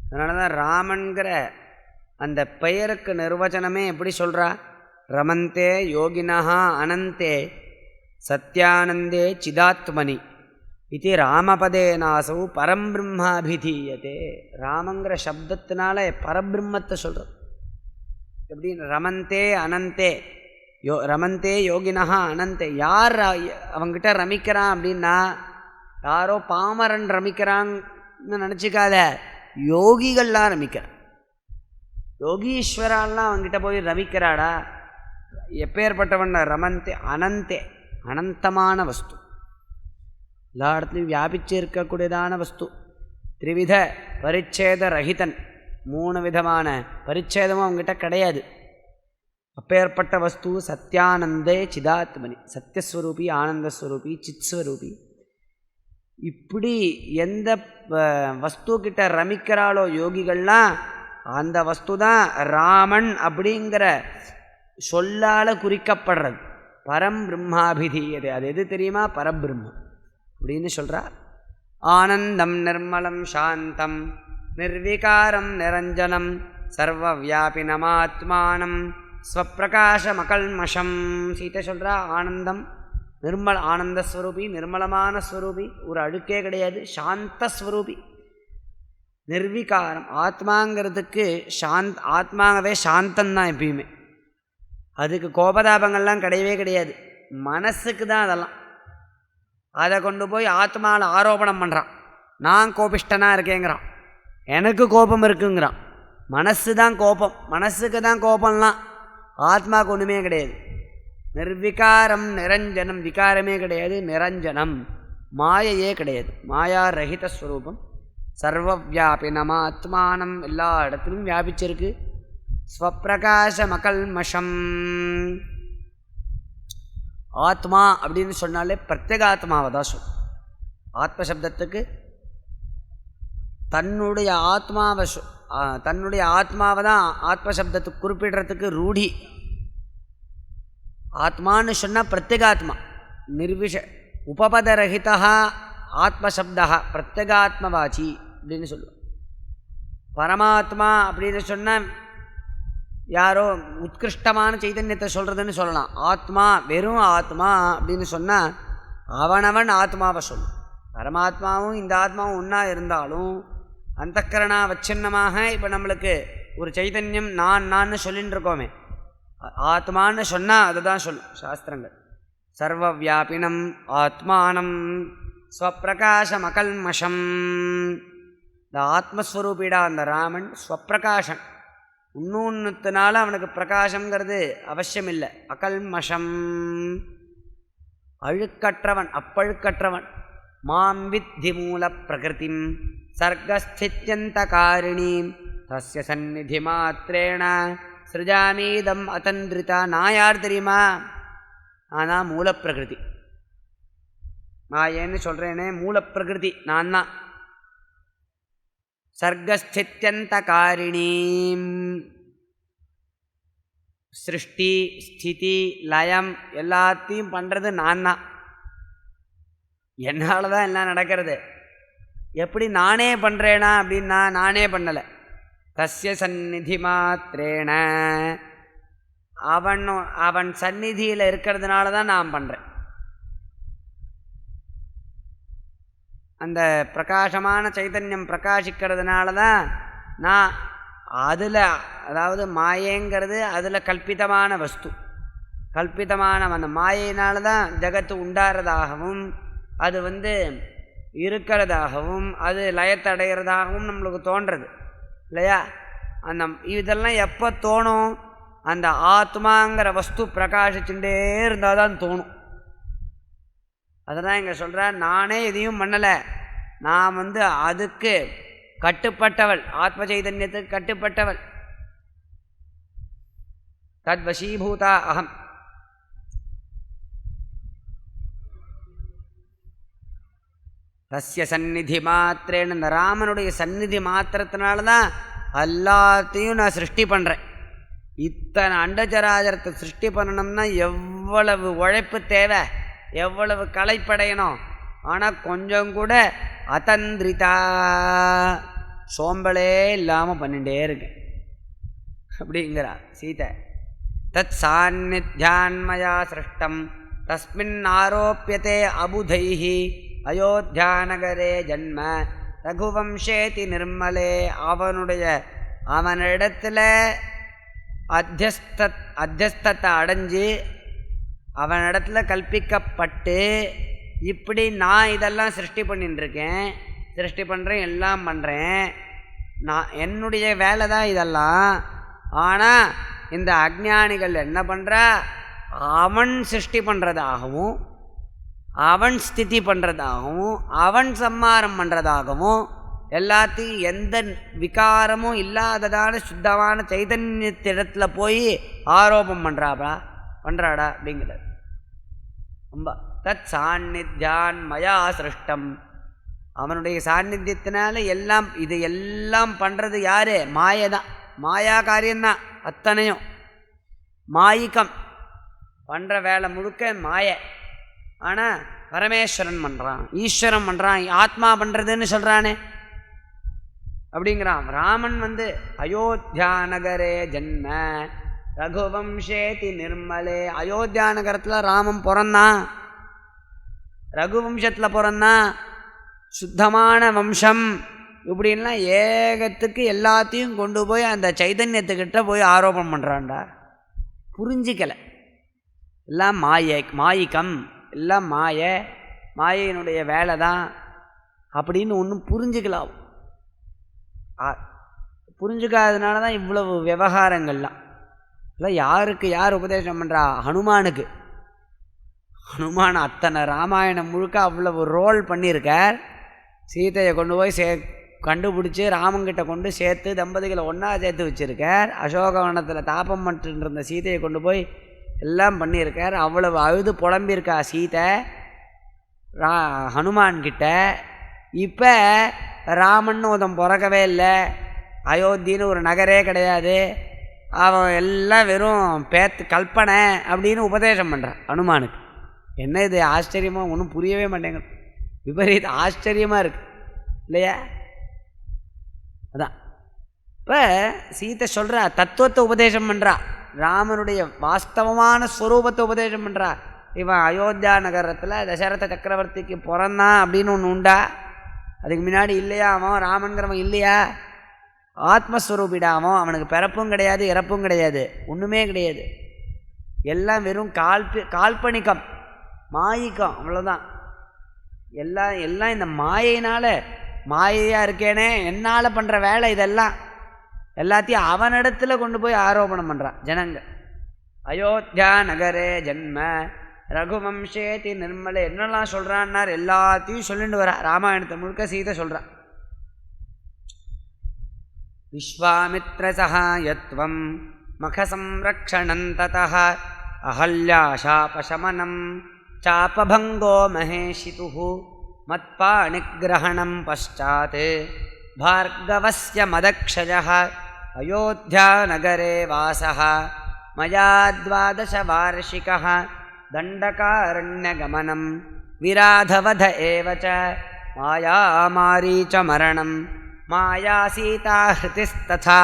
Speaker 1: அதனால தான் ராமன்கிற அந்த பெயருக்கு நிர்வச்சனமே எப்படி சொல்கிறா, ரமந்தே யோகினா அனந்தே சத்யானந்தே சிதாத்மனி இது ராமபதேனாசௌ பரம்பிரம்மாபிதீயதே. ராமங்கிற சப்தத்தினால பரபிரம்மத்தை சொல்கிறது. எப்படின்னு, ரமந்தே அனந்தே, ரமந்தே யோகினா அனந்தே. யார் அவங்கிட்ட ரமிக்கிறான் அப்படின்னா, யாரோ பாமரன் ரமிக்கிறான்னு நினச்சிக்காத, யோகிகள்லாம் ரமிக்கிறான். யோகீஸ்வரான்லாம் அவங்ககிட்ட போய் ரமிக்கிறாடா. எப்பேற்பட்டவன், ரமந்தே அனந்தே, அனந்தமான வஸ்து. எல்லா இடத்துலையும் வியாபிச்சு இருக்கக்கூடியதான வஸ்து. த்ரிவித பரிச்சேத ரஹிதன், 3 விதமான பரிச்சேதமும் அவங்ககிட்ட கிடையாது. அப்பேற்பட்ட வஸ்து சத்யானந்தே சிதாத்மனி, சத்யஸ்வரூபி, ஆனந்தஸ்வரூபி, சித்ஸ்வரூபி. இப்படி எந்த வஸ்து கிட்ட ரமிக்கிறாளோ யோகிகள்லாம், அந்த வஸ்து தான் ராமன் அப்படிங்கிற சொல்லால் குறிக்கப்படுறது. பரம் பிரம்மாபிதீயது. அது எது தெரியுமா? பரபிரம்மம் அப்படின்னு சொல்கிறார். ஆனந்தம் நிர்மலம் சாந்தம் நிர்விகாரம் நிரஞ்சனம் சர்வவியாபினமாத்மானம் ஸ்வப்பிரகாசமகல்மஷம். சீதை சொல்கிறா ஆனந்தம் ஆனந்தஸ்வரூபி, நிர்மலமான ஸ்வரூபி, ஒரு அழுக்கே கிடையாது, சாந்தஸ்வரூபி, நிர்விகாரம். ஆத்மாங்கிறதுக்கு ஆத்மாவே சாந்தந்தான் எப்பயுமே. அதுக்கு கோபதாபங்கள்லாம் கிடையவே கிடையாது. மனசுக்கு தான் அதெல்லாம். அதை கொண்டு போய் ஆத்மாவில் ஆரோபணம் பண்ணுறான். நான் கோபிஷ்டனாக இருக்கேங்கிறான், எனக்கு கோபம் இருக்குங்கிறான். மனசு தான் கோபம், மனசுக்கு தான் கோபம்லாம். ஆத்மாவுக்கு ஒன்றுமே கிடையாது. நிர்விகாரம் நிரஞ்சனம், விகாரமே கிடையாது, நிரஞ்சனம் மாயையே கிடையாது, மாயா ரஹித ஸ்வரூபம். சர்வவியாபினம் ஆத்மானம், எல்லா இடத்துலையும் வியாபிச்சிருக்கு. ஸ்வப்பிரகாசமகல்மஷம். ஆத்மா அப்படின்னு சொன்னாலே பிரத்யேகாத்மாவை தான் சொல்லும். ஆத்மசப்தத்துக்கு தன்னுடைய ஆத்மாவை தான் ஆத்மசப்தத்துக்கு குறிப்பிடுறதுக்கு ரூಢி. ஆத்மான்னு சொன்னால் பிரத்யேகாத்மா, உபபதரஹிதா ஆத்மசப்தா பிரத்யேகாத்மவாச்சி அப்படின்னு சொல்லுவோம். பரமாத்மா அப்படின்னு சொன்னால் யாரோ உத்கிருஷ்டமான சைதன்யத்தை சொல்கிறதுன்னு சொல்லலாம். ஆத்மா வெறும் ஆத்மா அப்படின்னு சொன்னால் அவனவன் ஆத்மாவை சொல்லும். பரமாத்மாவும் இந்த ஆத்மாவும் ஒன்றா இருந்தாலும் அந்தக்கரணா வச்சின்னமாக இப்போ நம்மளுக்கு ஒரு சைதன்யம் நான் சொல்லின்னு இருக்கோமே, ஆத்மான்னு சொன்னால் அதை தான் சொல்லும் சாஸ்திரங்கள். சர்வவியாபினம் ஆத்மானம் ஸ்வப்பிரகாசமகல்மஷம். இந்த ஆத்மஸ்வரூபிடா அந்த ராமன் ஸ்வப்பிரகாசன். இன்னொன்னுத்தினால அவனுக்கு பிரகாசங்கிறது அவசியம் இல்லை. அகல்மஷம், அழுக்கற்றவன், அப்பழுக்கற்றவன். மாம் வித்தி மூல பிரகிருதிம் சர்க்கஸ்தித்யந்தகாரிணீம் தஸ்ய சந்நிதி மாத்திரேண சிருஜாமீதம் அதந்திரிதா. நான் யார் தெரியுமா? ஆனால் மூலப்பிரகிருதி. நான் ஏன்னு சொல்கிறேனே, மூலப்பிரகிருதி நான் தான். சர்க்கஸ்தித்யந்தகாரிணீம், சிருஷ்டி ஸ்திதி லயம் எல்லாத்தையும் பண்ணுறது நான் தான். என்னால் தான் எல்லாம் நடக்கிறது. எப்படி நானே பண்ணுறேனா அப்படின்னா, நானே பண்ணலை. தஸ்ய சந்நிதி மாத்திரேன, அவன் சந்நிதியில் இருக்கிறதுனால தான் நான் பண்ணுறேன். அந்த பிரகாசமான சைதன்யம் பிரகாசிக்கிறதுனால தான் நான் அதில், அதாவது மாயேங்கிறது அதில் கல்பிதமான வஸ்து, கல்பிதமான அந்த மாயினால தான் ஜகத்து உண்டாகிறதாகவும் அது இருக்கிறதாகவும் அது லயத்தடைகிறதாகவும் நம்மளுக்கு தோன்றுறது இல்லையா? அந்த இதெல்லாம் எப்போ தோணும்? அந்த ஆத்மாங்கிற வஸ்து பிரகாசிச்சுட்டே இருந்தால் தான் தோணும். அதெல்லாம் இங்கே சொல்கிறேன், நானே எதையும் பண்ணலை, நான் அதுக்கு கட்டுப்பட்டவள், ஆத்ம சைதன்யத்துக்கு கட்டுப்பட்டவள். தத் வசீபூதா அகம். தஸ்ய சந்நிதி மாத்திரேன்னு, இந்த ராமனுடைய சந்நிதி மாத்திரத்தினால தான் எல்லாத்தையும் நான் சிருஷ்டி பண்ணுறேன். இத்தனை அண்டச்சராச்சரத்தை சிருஷ்டி பண்ணணும்னா எவ்வளவு உழைப்பு தேவை, எவ்வளவு களைப்படையணும். ஆனால் கொஞ்சம் கூட அதந்திரிதா, சோம்பலே இல்லாமல் பண்ணிகிட்டே இருக்கேன் அப்படிங்கிறா சீதை. தத் சாநித்யான்மயா சிருஷ்டம் தஸ்மின் ஆரோப்பியதே அபுதைஹி அயோத்தியாநகரே ஜன்ம ரகுவம்சேதி நிர்மலே. அவனிடத்தில் அத்தியஸ்தத்தை அடைஞ்சு அவனிடத்தில் கல்பிக்கப்பட்டு இப்படி நான் இதெல்லாம் சிருஷ்டி பண்ணிட்டுருக்கேன், சிருஷ்டி பண்ணுறேன், எல்லாம் பண்ணுறேன், நான் என்னுடைய வேலை தான் இதெல்லாம். ஆனால் இந்த அஞ்ஞானிகள் என்ன பண்ணுறா, அவன் சிருஷ்டி பண்ணுறதாகவும் அவன் ஸ்திதி பண்ணுறதாகவும் அவன் சம்மாரம் பண்ணுறதாகவும் எல்லாத்தையும் எந்த விகாரமும் இல்லாததான சுத்தமான சைதன்யத்திடத்தில் போய் ஆரோபம் பண்ணுறாடா அப்படிங்கிறது. ரொம்ப தத் சாநித்யான் மயா சிருஷ்டம், அவனுடைய சாநித்தியத்தினால எல்லாம் இது எல்லாம் பண்ணுறது யார்? மாயை தான். மாயா காரியம்தான் அத்தனையும். மாயிக்கம் பண்ணுற வேலை முழுக்க மாயை. ஆனால் பரமேஸ்வரன் பண்ணுறான், ஈஸ்வரன் பண்ணுறான், ஆத்மா பண்ணுறதுன்னு சொல்கிறானே அப்படிங்கிறான். ராமன் அயோத்தியா நகரே ஜன்ம ரகுவம்சேதி நிர்மலே. அயோத்தியா நகரத்தில் ராமன் பிறந்தான், ரகுவம்சத்தில் பிறந்தான், சுத்தமான வம்சம் இப்படின்லாம் ஏகத்துக்கு எல்லாத்தையும் கொண்டு போய் அந்த சைதன்யத்துக்கிட்ட போய் ஆரோபம் பண்ணுறான்டா. புரிஞ்சிக்கலை. எல்லாம் மாயிக்கம், எல்லாம் மாயையினுடைய வேலை தான் அப்படின்னு ஒன்றும் புரிஞ்சுக்கலாம். புரிஞ்சுக்காததுனால தான் இவ்வளவு விவகாரங்கள்லாம். இல்லை யாருக்கு யார் உபதேசம் பண்ணுறா? ஹனுமானுக்கு. ஹனுமான் அத்தனை ராமாயணம் முழுக்க அவ்வளவு ரோல் பண்ணியிருக்கார். சீதையை கொண்டு போய் கண்டுபிடிச்சி ராமங்கிட்ட கொண்டு சேர்த்து தம்பதிகளை ஒன்றா சேர்த்து வச்சுருக்கார். அசோகவனத்தில் தாபம் பண்ணிட்டு இருந்த சீதையை கொண்டு போய் எல்லாம் பண்ணியிருக்கார். அவ்வளவு அழுது புலம்பியிருக்கா சீதை ஹனுமான்கிட்ட. இப்போ ராமன் ஒருத்தன் பிறக்கவே இல்லை, அயோத்தின்னு ஒரு நகரே கிடையாது, அவன் எல்லாம் வெறும் கல்பனை அப்படின்னு உபதேசம் பண்ணுறான் ஹனுமானுக்கு. என்ன இது ஆச்சரியமாக ஒன்றும் புரியவே மாட்டேங்குது. விபரீத ஆச்சரியமாக இருக்குது இல்லையா? அதான் இப்போ சீதை சொல்கிறா, தத்துவத்தை உபதேசம் பண்ணுறா, ராமனுடைய வாஸ்தவமான ஸ்வரூபத்தை உபதேசம் பண்ணுறா. இவன் அயோத்தியா நகரத்தில் தசரத சக்கரவர்த்திக்கு பிறந்தான் அப்படின்னு ஒன்று உண்டா? அதுக்கு முன்னாடி இல்லையா அவன்? ராமன்கிறவன் இல்லையா? ஆத்மஸ்வரூபிடாமோ, அவனுக்கு பிறப்பும் கிடையாது இறப்பும் கிடையாது, ஒன்றுமே கிடையாது. எல்லாம் வெறும் கால்பனிக்கம், மாயிக்கம், அவ்வளோதான். எல்லாம் இந்த மாயினால் மாயையாக இருக்கேனே என்னால் பண்ணுற வேலை இதெல்லாம். எல்லாத்தையும் அவனிடத்துல கொண்டு போய் ஆரோபணம் பண்ணுறான் ஜனங்க. அயோத்தியா நகரே ஜன்ம ரகுவம்சேதி நிர்மலே என்னெல்லாம் சொல்கிறான்னார் எல்லாத்தையும் சொல்லிட்டு வரா. ராமாயணத்தை முழுக்க சீதை சொல்கிறான். விஸ்வாமித்ர சகாயத்வம் மகசம்ரக்ஷணம் ததஹ அஹல்யா சாபசமனம் சாபபங்கோ மகேஷிதுஹு மத்பாணிகிரஹணம் பஷ்சாத் பார்கவஸ்ய மதக்ஷயः அயோத்தியா நகரே வாசः மயா 12 வார்ஷிகः தண்டகாரண்யகமனம் விராதவத ஏவ ச மாயாமாரீச்ச மரணம் மாயா சீதா ஹிருதிஸ்ததா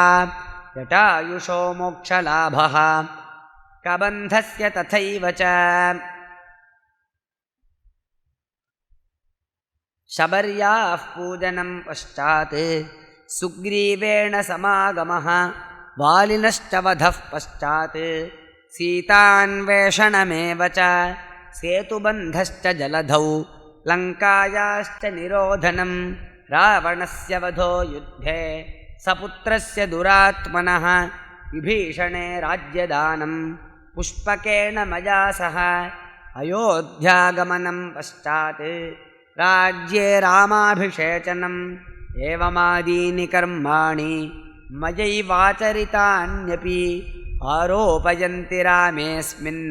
Speaker 1: ஜட்டாயுஷோ மோக்ஷலாபः கபந்தஸ்ய ததைவ ச शबर्याः पूजनं पश्चात् सुग्रीवेण समागमः वालिनश्च वधः पश्चात् सीतान्वेषणमेव च सेतुबन्धश्च जलधौ लङ्कायाश्च निरोधनं रावणस्य वधो युद्धे सपुत्रस्य दुरात्मनः विभीषणे राज्यदानं पुष्पकेन मया सह अयोध्यागमनं पश्चात् राज्ये रामाभिषेचनम् एवमादीनि कर्माणि मयैवाचरितान्यपि आरोपयन्ति रामेऽस्मिन्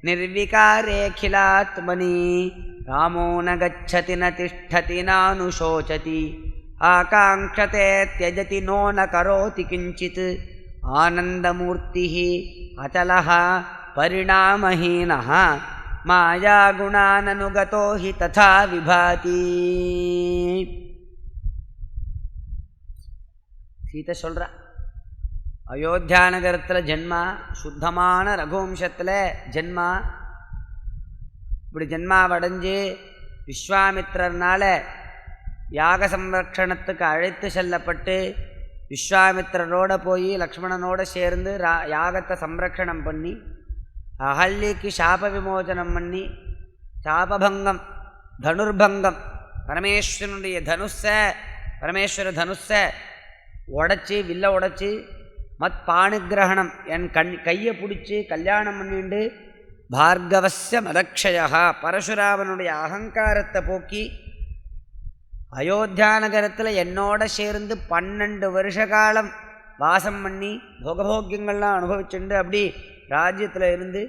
Speaker 1: निर्विकारेऽखिलात्मनि रामो न गच्छति न तिष्ठति नानुशोचति आकाङ्क्षते त्यजति नो न करोति किञ्चित् आनन्दमूर्तिः अचलः परिणामहीनः மாயா குணானனுகதோ ஹி ததா விபாதி. சீதை சொல்கிறா, அயோத்தியா நகரத்தில் ஜென்மா, சுத்தமான ரகுவம்சத்தில் ஜென்மா. இப்படி ஜென்மாவடைஞ்சு விஸ்வாமித்திரனால் யாக சம்ரக்ஷணத்துக்கு அழைத்து செல்லப்பட்டு விஸ்வாமித்திரரோடு போய் லக்ஷ்மணனோடு சேர்ந்து யாகத்தை சம்ரக்ஷணம் பண்ணி அகல்யக்கு சாப விமோசனம் பண்ணி சாபபங்கம் தனுர்பங்கம் பரமேஸ்வர தனுஷை உடச்சி வில்ல உடச்சி மத் பாணிகிரகணம் என் கையை பிடிச்சி கல்யாணம் பண்ணிண்டு பார்கவஸ்ய மதக்ஷயா, பரசுராமனுடைய அகங்காரத்தை போக்கி அயோத்தியா நகரத்தில் என்னோட சேர்ந்து 12 வருஷ காலம் வாசம் பண்ணி போகபோக்கியங்கள்லாம் அனுபவிச்சுண்டு அப்படி ராஜ்யத்தில் இருந்து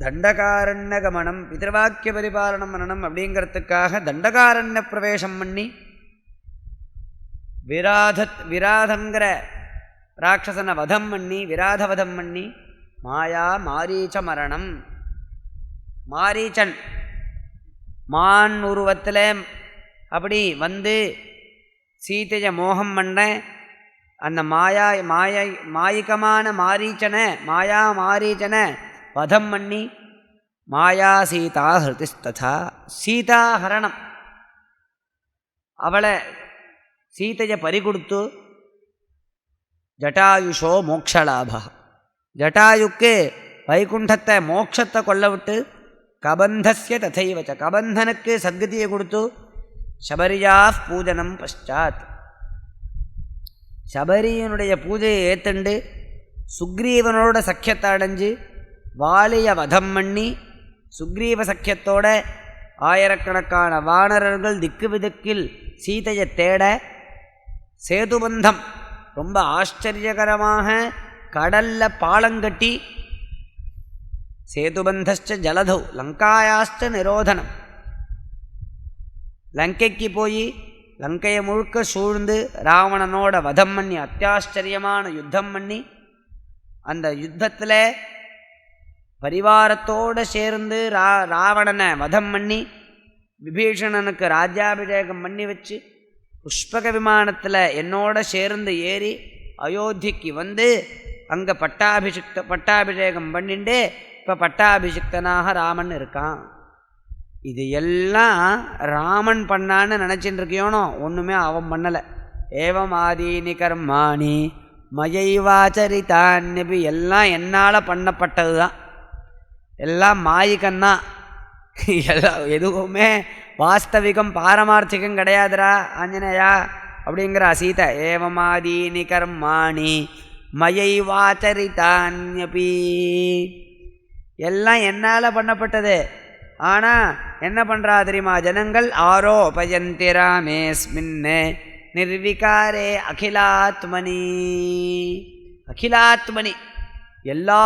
Speaker 1: தண்டகாரண்ய கமனம் பிதர்வாக்கிய பரிபாலனம் பண்ணணும் அப்படிங்கிறதுக்காக தண்டகாரண்ய பிரவேசம் பண்ணி விராதங்கிற ராட்சசனை வதம் பண்ணி விராத வதம் பண்ணி மாயா மாரீச்ச மரணம். மாரீச்சன் மான் உருவத்தில் அப்படி வந்து சீதையை மோகம் பண்ண அந்த மாயிகமான மாரீச்சனை மாரீச்சனை வதம் பண்ணி மாயா சீதா ஹிருதிஸ்ததா சீதாஹரணம், அவளை சீதையை பறிகொடுத்து ஜட்டாயுஷோ மோக்ஷலாபா, ஜட்டாயுக்கு வைகுண்டத்தை மோட்சத்தை கொள்ள விட்டு கபந்தஸ்ய ததைவச்ச, கபந்தனுக்கு சத்கதியை கொடுத்து சபரியா பூஜனம் பஷாத், சபரியனுடைய பூஜையை ஏத்துண்டு சுக்ரீவனோட சக்கியத்தை அடைஞ்சு வாலிய வதம் பண்ணி சுக்ரீவ சக்கியத்தோட ஆயிரக்கணக்கான வானரர்கள் திக்கு விதுக்கில் சீதையை தேட சேதுபந்தம் ரொம்ப ஆச்சரியகரமாக கடல்ல பாலங்கட்டி சேதுபந்தஸ்ச ஜலதௌ லங்காயாஸ்ச நிரோதனம், லங்கைக்கு போய் லங்கையை முழுக்க சூழ்ந்து ராவணனோட வதம் பண்ணி அத்தியாச்சரியமான யுத்தம் பண்ணி அந்த யுத்தத்தில் பரிவாரத்தோடு சேர்ந்து ராவணனை வதம் பண்ணி விபீஷணனுக்கு ராஜ்யாபிஷேகம் பண்ணி வச்சு புஷ்பக விமானத்தில் என்னோட சேர்ந்து ஏறி அயோத்திக்கு வந்து அங்கே பட்டாபிஷேகம் பண்ணிட்டு இப்போ பட்டாபிஷிக்தனாக ராமன் இருக்கான். இது எல்லாம் ராமன் பண்ணான்னு நினச்சிட்டு இருக்கியோனோ, ஒன்றுமே அவன் பண்ணலை. ஏவம் ஆதீனி கர்மாணி மயைவாச்சரிதான்யபி, எல்லாம் என்னால் பண்ணப்பட்டது தான், எல்லாம் மாயிக்கந்தான், எல்லாம் எதுவுமே வாஸ்தவிகம் பாரமார்த்திகம் கிடையாதுரா ஆஞ்சநேயா அப்படிங்கிற சீதை. ஏவமாதீனி கர்மாணி மயைவாச்சரிதான்யபி, எல்லாம் என்னால் பண்ணப்பட்டது. ஆனால் என்ன பண்ணுறா தெரியுமா ஜனங்கள்? ஆரோபயந்தி ராமேஸ்மின்னே நிர்விகாரே அகிலாத்மனி, அகிலாத்மனி எல்லா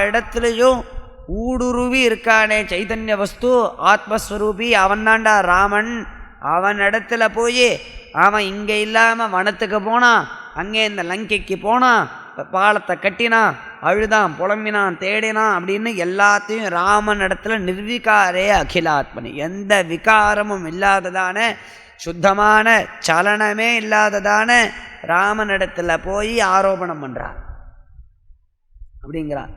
Speaker 1: இடத்துலையும் ஊடுருவி இருக்கானே சைதன்ய வஸ்து ஆத்மஸ்வரூபி அவன்தாண்டா ராமன். அவன் இடத்துல போய் அவன் இங்கே இல்லாமல் வனத்துக்கு போனான், அங்கே இந்த லங்கைக்கு போனான், பாலத்தை கட்டினான், அழுதான், புலம்பினான், தேடினான் அப்படின்னு எல்லாத்தையும் ராமன் இடத்துல நிர்விகாரே அகிலாத்மனி, எந்த விகாரமும் இல்லாததான சுத்தமான சலனமே இல்லாததான ராமன் இடத்துல போய் ஆரோபணம் பண்ணுறார் அப்படிங்கிறார்.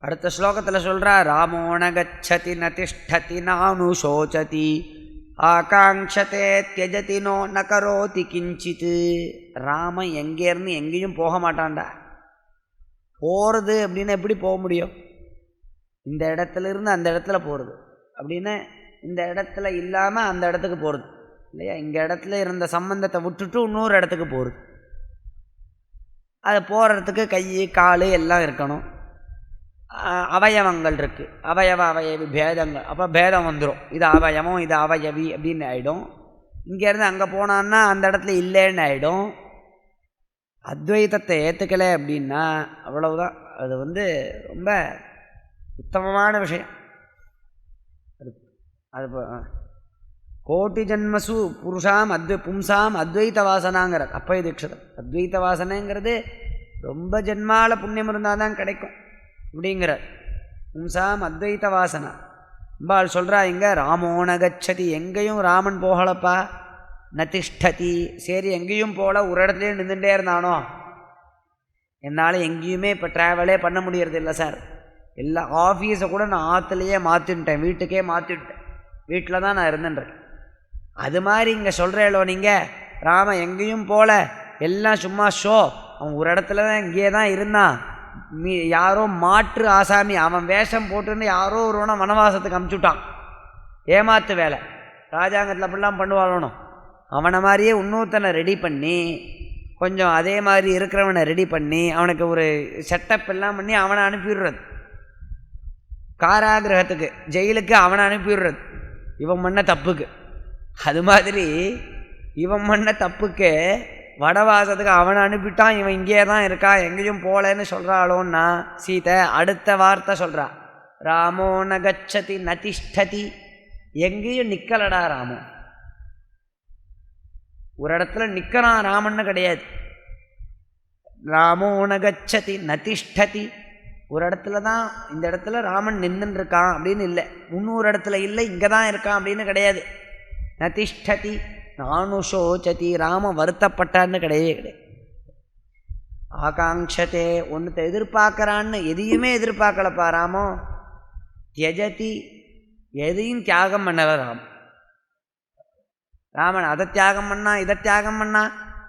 Speaker 1: அடுத்த ஸ்லோகத்தில் சொல்கிறார், ராமோ ந கச்சதி ந திஷ்டதி நானுஷோச்சதி ஆகாங்ஷதே தியஜதி நோ ந கரோதி கிஞ்சித். ராமன் எங்கேருந்து எங்கேயும் போக மாட்டான்டா. போகிறது அப்படின்னு எப்படி போக முடியும்? இந்த இடத்துல இருந்து அந்த இடத்துல போகிறது அப்படின்னு, இந்த இடத்துல இல்லாமல் அந்த இடத்துக்கு போகிறது இல்லையா? இங்கே இடத்துல இருந்த சம்பந்தத்தை விட்டுட்டு இன்னொரு இடத்துக்கு போகிறது. அது போகிறதுக்கு கை கால் எல்லாம் இருக்கணும், அவயவங்கள் இருக்குது, அவயவி பேதங்கள். அப்போ பேதம் வந்துடும், இது அவயவம் இது அவயவி அப்படின்னு ஆகிடும். இங்கேருந்து அங்கே போனான்னா அந்த இடத்துல இல்லைன்னு ஆகிடும். அத்வைதத்தை ஏற்றுக்கலை அப்படின்னா அவ்வளவுதான். அது ரொம்ப உத்தமமான விஷயம். அது கோட்டி ஜன்மசு புருஷாம் பும்சாம் அத்வைத வாசனாங்கிறது அப்பய தீட்சிதர். அத்வைத வாசனைங்கிறது ரொம்ப ஜென்மால புண்ணியம் இருந்தால் தான் கிடைக்கும் அப்படிங்கிறார். பும்சாம் அத்வைத வாசனா. அம்பாள் சொல்கிறா இங்கே, ராமோ ந கச்சதி, எங்கேயும் ராமன் போகலப்பா. ந திஷ்டதி, சரி எங்கேயும் போகல, ஒரு இடத்துலேயே நின்றுட்டே இருந்தானோ. என்னால் எங்கேயுமே இப்போ ட்ராவலே பண்ண முடியறது இல்லை சார். எல்லா ஆஃபீஸை கூட நான் ஆற்றுலையே மாற்றிட்டேன், வீட்டுக்கே மாற்றிட்டேன், வீட்டில் தான் நான் இருந்துன்றேன். அது மாதிரி இங்கே சொல்கிறேளோ நீங்கள், ராமன் எங்கேயும் போகல, எல்லாம் சும்மா ஷோ. அவன் ஒரு இடத்துல தான் இங்கே தான் இருந்தான். யாரோ மாற்று ஆசாமி அவன் வேஷம் போட்டுன்னு யாரோ ஒருவனை வனவாசத்துக்கு அமுச்சுட்டான். ஏமாத்து வேலை ராஜாங்கத்தில் அப்படிலாம் பண்ணுவாளணும். அவனை மாதிரியே இன்னொருத்தனை ரெடி பண்ணி, கொஞ்சம் அதே மாதிரி இருக்கிறவனை ரெடி பண்ணி, அவனுக்கு ஒரு செட்டப் எல்லாம் பண்ணி அவனை அனுப்பிடுறது. காராகிரகத்துக்கு ஜெயிலுக்கு அவனை அனுப்பிவிடுறது இவன் பண்ண தப்புக்கு. அது மாதிரி இவன் பண்ண தப்புக்கு வடவாசத்துக்கு அவனை அனுப்பிட்டான், இவன் இங்கே தான் இருக்கான் எங்கேயும் போகலன்னு சொல்கிறாளோன்னா சீதை அடுத்த வார்த்தை சொல்கிறா, ராமோ நகச்சதி நதிஷ்டதி, எங்கேயும் நிற்கலடா ராமோ. ஒரு இடத்துல நிற்கிறான் ராமன்னு கிடையாது. ராமோ நகச்சதி நதிஷ்டதி, ஒரு இடத்துல தான் இந்த இடத்துல ராமன் நின்றுன்னு இருக்கான் அப்படின்னு இல்லை, முன்னூறு இடத்துல இல்லை இங்கே தான் இருக்கான் அப்படின்னு கிடையாது. நதிஷ்டதி நானுஷோச்சதி, ராம வருத்தப்பட்டான்னு கிடையவே கிடையாது. ஆகாங்ஷத்தே, ஒன்றுத்தை எதிர்பார்க்குறான்னு எதையுமே எதிர்பார்க்கலப்பா ராமோ. தியஜதி, எதையும் தியாகம் பண்ணல ராமன். அதை தியாகம் பண்ணா இதை தியாகம் பண்ணா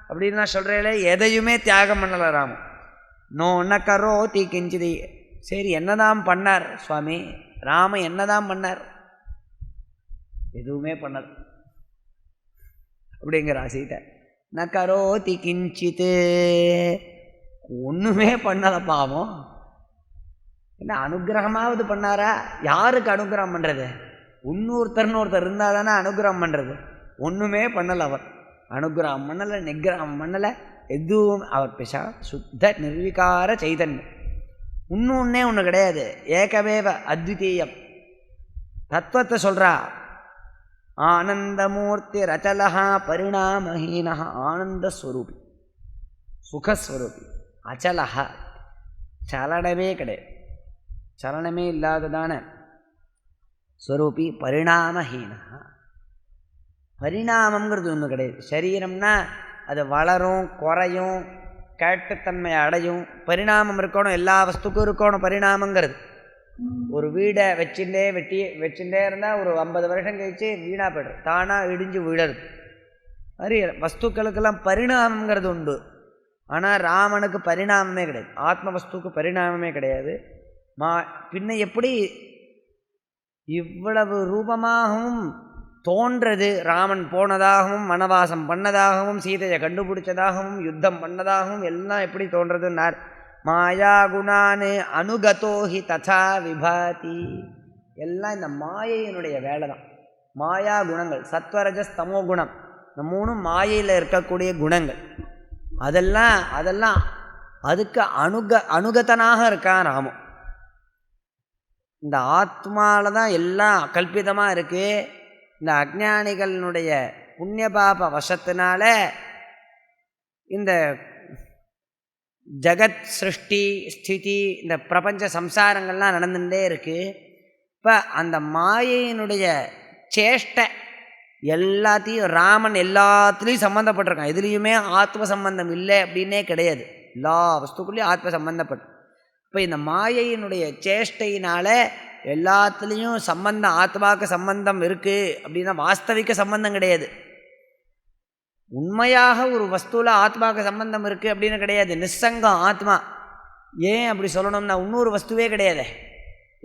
Speaker 1: அப்படின்னு நான் சொல்கிறேன், எதையுமே தியாகம் பண்ணலை ராமன். நோ ந கரோதி கிஞ்சிதி, சரி என்னதான் பண்ணார் சுவாமி ராம, என்னதான் பண்ணார்? எதுவுமே பண்ணல அப்படிங்கிற சீதை. ந கரோதி கிஞ்சித்து, ஒன்றுமே பண்ணலை பாவம். என்ன அனுகிரகமாவது பண்ணாரா? யாருக்கு அனுகிரகம் பண்ணுறது? இன்னொருத்தர்னு ஒருத்தர் இருந்தால் தானே அனுகிரகம் பண்ணுறது. ஒன்றுமே பண்ணலை அவர், அனுகிரகம் பண்ணலை, நிகிரகம் பண்ணலை, எதுவும். அவர் பேசா சுத்த நிர்விகார சைதன்யம், இன்னொன்னே ஒன்று கிடையாது. ஏகமேவ அத்விதீயம் தத்துவத்தை சொல்கிறா. ஆனந்தமூர்த்தி ரச்சலஹா பரிணாமஹீனா, ஆனந்தஸ்வரூபி சுகஸ்வரூபி, அச்சலஹா சலனமே கிடையாது, சலனமே இல்லாததான ஸ்வரூபி, பரிணாமஹீனா. பரிணாமங்கிறது ஒன்று கிடையாது. சரீரம்னா அது வளரும் குறையும் கேட்டுத்தன்மை அடையும், பரிணாமம் இருக்கணும், எல்லா வஸ்துக்கும் இருக்கணும் பரிணாமங்கிறது. ஒரு வீடை வச்சுட்டே இருந்தால் ஒரு 50 வருஷம் கழிச்சு வீணாக போய்டும், தானாக இடிஞ்சு விழருது. மாதிரி வஸ்துக்களுக்கெல்லாம் பரிணாமங்கிறது உண்டு. ஆனால் ராமனுக்கு பரிணாமமே கிடையாது, ஆத்ம வஸ்துக்கு பரிணாமமே கிடையாது. பின்ன எப்படி இவ்வளவு ரூபமாகவும் தோன்றது? ராமன் போனதாகவும் வனவாசம் பண்ணதாகவும் சீதையை கண்டுபிடிச்சதாகவும் யுத்தம் பண்ணதாகவும் எல்லாம் எப்படி தோன்றதுன்னார். மாயா குணானு அனுகதோஹி ததா விபாதி, எல்லாம் இந்த மாயையினுடைய வேலை தான். மாயா குணங்கள் சத்வரஜஸ் தமோ குணம், இந்த மூணும் மாயையில் இருக்கக்கூடிய குணங்கள். அதெல்லாம் அதுக்கு அனுகதனாக இருக்கான் ராமன். இந்த ஆத்மாவில் தான் எல்லாம் கல்பிதமாக இருக்குது. இந்த அஜ்ஞானிகளினுடைய புண்ணிய பாப வசத்தினால இந்த ஜகத் சிருஷ்டி ஸ்திதி இந்த பிரபஞ்ச சம்சாரங்கள்லாம் நடந்துகிட்டே இருக்குது. இப்போ அந்த மாயையினுடைய சேஷ்டை எல்லாத்தையும் ராமன் எல்லாத்துலேயும் சம்மந்தப்பட்டிருக்கான். எதுலேயுமே ஆத்ம சம்பந்தம் இல்லை அப்படின்னே கிடையாது, எல்லா வஸ்துக்குள்ளேயும் ஆத்ம சம்பந்தப்பட்டு. இப்போ இந்த மாயையினுடைய சேஷ்டையினால் எல்லாத்துலேயும் சம்பந்தம், ஆத்மாவுக்கு சம்பந்தம் இருக்குது அப்படின்னா வாஸ்தவிக்க சம்பந்தம் கிடையாது. உண்மையாக ஒரு வஸ்துவில் ஆத்மாவுக்கு சம்பந்தம் இருக்குது அப்படின்னு கிடையாது, நிஸ்ஸங்கம் ஆத்மா. ஏன் அப்படி சொல்லணும்னா இன்னொரு வஸ்துவே கிடையாது,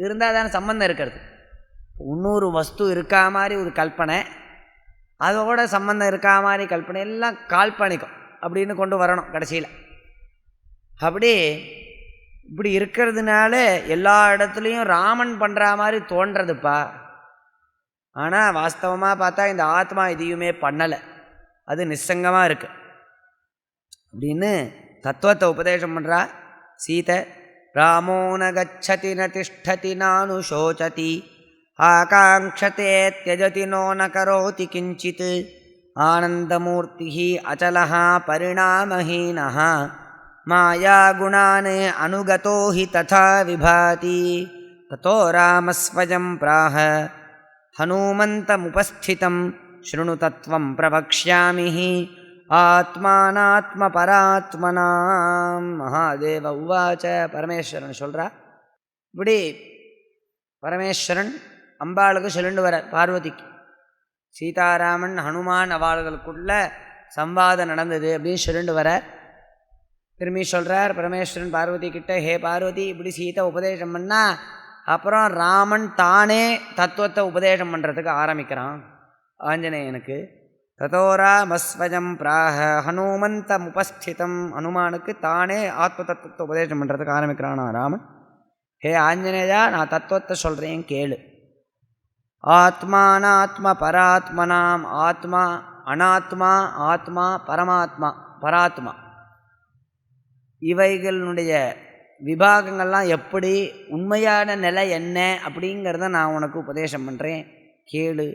Speaker 1: இருந்தால் தானே சம்பந்தம் இருக்கிறது. இன்னொரு வஸ்து இருக்கா மாதிரி ஒரு கல்பனை, அதோட சம்பந்தம் இருக்கா மாதிரி கல்பனை, எல்லாம் கால்பனிக்கும் அப்படின்னு கொண்டு வரணும் கடைசியில். அப்படி இப்படி இருக்கிறதுனால எல்லா இடத்துலையும் ராமன் பண்ணுற மாதிரி தோன்றதுப்பா. ஆனால் வாஸ்தவமாக பார்த்தா இந்த ஆத்மா எதையுமே பண்ணலை, அது நிஸ்ஸங்கமாக இருக்கு அப்படின்னு தத்துவத்தை உபதேசம் பண்ணுறா சீதை. ராமோ ந கச்சதி ந திஷ்டதி நானுஷோச்சதி ஆகாங்க்ஷதே த்யஜதி நோ ந கரோதி கிஞ்சித் ஆனந்தமூர்த்தி அச்சலஹ பரிணாமஹீனஹ மாயா குணான் அனுகதோ ஹி ததா விபாதி ததோ ராமஸ்வயம் பிராஹ ஹனுமந்தமுபஸ்திதம் ஸ்ருணு தத்வம் பிரவக்ஷ்யாமி ஆத்மானாத்ம பராத்மனாம். மகாதேவ உவாச்ச. பரமேஸ்வரன் சொல்கிறா. இப்படி பரமேஸ்வரன் அம்பாளுக்கு சொல்லிட்டு வர பார்வதிக்கு, சீதாராமன் ஹனுமான் அவர்களுக்குள்ள சம்வாதம் நடந்தது அப்படின்னு சொல்லிட்டு வர. திரும்பி சொல்கிறார் பரமேஸ்வரன் பார்வதி கிட்ட, ஹே பார்வதி, இப்படி சீதை உபதேசம் பண்ணால் அப்புறம் ராமன் தானே தத்துவத்தை உபதேசம் பண்ணுறதுக்கு ஆரம்பிக்கிறான் ஆஞ்சநேயனுக்கு. ததோராமஸ்வயம் பிராஹ ஹனுமந்தம் உபஸ்திதம், ஹனுமானுக்கு தானே ஆத்ம தத்துவத்தை உபதேசம் பண்ணுறதுக்கு ஆரம்பிக்கிறானா ராமன். ஹே ஆஞ்சநேயா, நான் தத்துவத்தை சொல்கிறேன் கேளு. ஆத்மானாத்ம பராத்மனாம், ஆத்மா அனாத்மா, ஆத்மா பரமாத்மா பராத்மா, இவைகளுடைய விபாகங்கள்லாம் எப்படி, உண்மையான நிலை என்ன அப்படிங்கிறத நான் உனக்கு உபதேசம் பண்ணுறேன் கேளு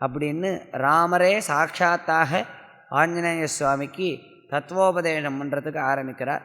Speaker 1: அப்படின்னு ராமரே சாட்சாத்தாக ஆஞ்சநேய சுவாமிக்கு தத்துவோபதேசம் பண்ணுறதுக்கு ஆரம்பிக்கிறார்.